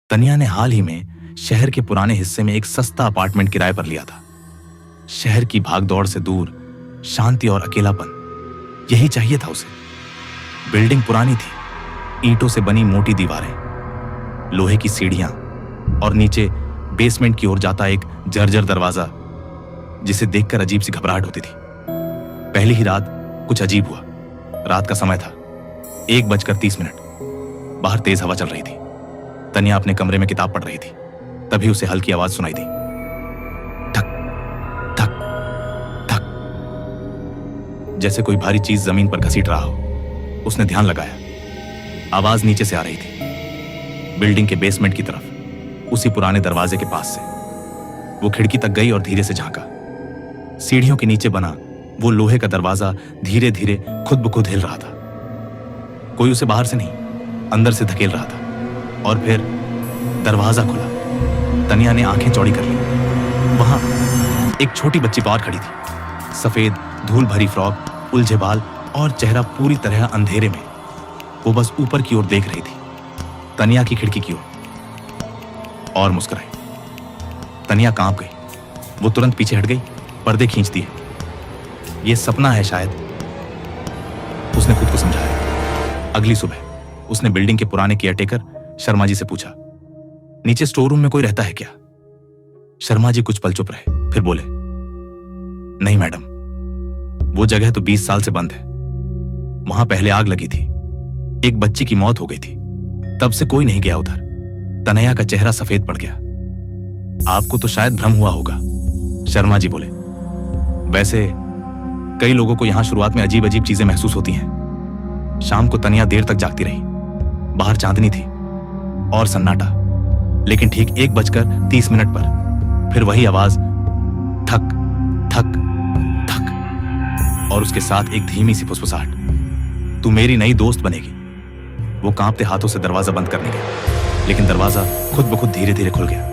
तनिया ने हाल ही में शहर के पुराने हिस्से में एक सस्ता अपार्टमेंट किराए पर लिया था। शहर की भागदौड़ से दूर शांति और अकेलापन, यही चाहिए था उसे। बिल्डिंग पुरानी थी, ईंटों से बनी मोटी दीवारें, लोहे की सीढ़ियां और नीचे बेसमेंट की ओर जाता एक जर्जर दरवाजा, जिसे देखकर अजीब सी घबराहट होती थी। पहली ही रात कुछ अजीब हुआ। रात का समय था, 1:30। बाहर तेज हवा चल रही थी। तनिया अपने कमरे में किताब पढ़ रही थी। तभी उसे हल्की आवाज सुनाई दी, ठक ठक ठक, जैसे कोई भारी चीज जमीन पर घसीट रहा हो। उसने ध्यान लगाया, आवाज नीचे से आ रही थी, बिल्डिंग के बेसमेंट की तरफ, उसी पुराने दरवाजे के पास से। वो खिड़की तक गई और धीरे से झांका। सीढ़ियों के नीचे बना वो लोहे का दरवाजा धीरे धीरे खुद ब खुद हिल रहा था। कोई उसे बाहर से नहीं, अंदर से धकेल रहा था। और फिर दरवाजा खुला। तनिया ने आंखें चौड़ी कर ली। वहां एक छोटी बच्ची बाहर खड़ी थी, सफेद धूल भरी फ्रॉक, उलझे बाल और चेहरा पूरी तरह अंधेरे में। वो बस ऊपर की ओर देख रही थी, तनिया की खिड़की की ओर, और मुस्कुराई। तनिया कांप गई। वो तुरंत पीछे हट गई, पर्दे खींच दिए। ये सपना है शायद, उसने खुद को समझाया। अगली सुबह उसने बिल्डिंग के पुराने केयरटेकर शर्मा जी से पूछा, नीचे स्टोर रूम में कोई रहता है क्या? शर्मा जी कुछ पल चुप रहे, फिर बोले, नहीं मैडम, वो जगह तो 20 साल से बंद है। वहां पहले आग लगी थी, एक बच्ची की मौत हो गई थी, तब से कोई नहीं गया उधर। तनया का चेहरा सफेद पड़ गया। आपको तो शायद भ्रम हुआ होगा, शर्मा जी बोले। वैसे कई लोगों को यहां शुरुआत में अजीब अजीब चीजें महसूस होती हैं। शाम को तनिया देर तक जागती रही। बाहर चांदनी थी और सन्नाटा, लेकिन ठीक 1:30 पर फिर वही आवाज, ठक ठक ठक, और उसके साथ एक धीमी सी फुसफुसाहट, तू मेरी नई दोस्त बनेगी। वो कांपते हाथों से दरवाजा बंद करने गया, लेकिन दरवाजा खुद ब खुद धीरे धीरे खुल गया।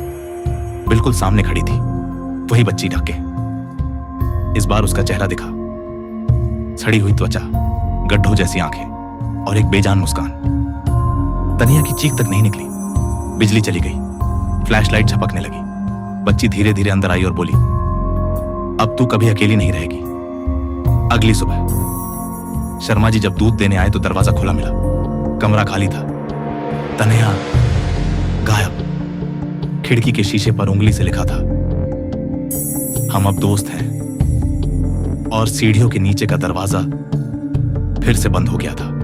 बिल्कुल सामने खड़ी थी वही बच्ची ढक के। इस बार उसका चेहरा दिखा, सड़ी हुई त्वचा, गड्ढों जैसी आंखें और एक बेजान मुस्कान। तनिया की चीख तक नहीं निकली। बिजली चली गई, फ्लैशलाइट झपकने लगी। बच्ची धीरे धीरे अंदर आई और बोली, अब तू कभी अकेली नहीं रहेगी। अगली सुबह शर्मा जी जब दूध देने आए तो दरवाजा खुला मिला। कमरा खाली था। तनिया गायब। खिड़की के शीशे पर उंगली से लिखा था, हम अब दोस्त हैं। और सीढ़ियों के नीचे का दरवाजा फिर से बंद हो गया था।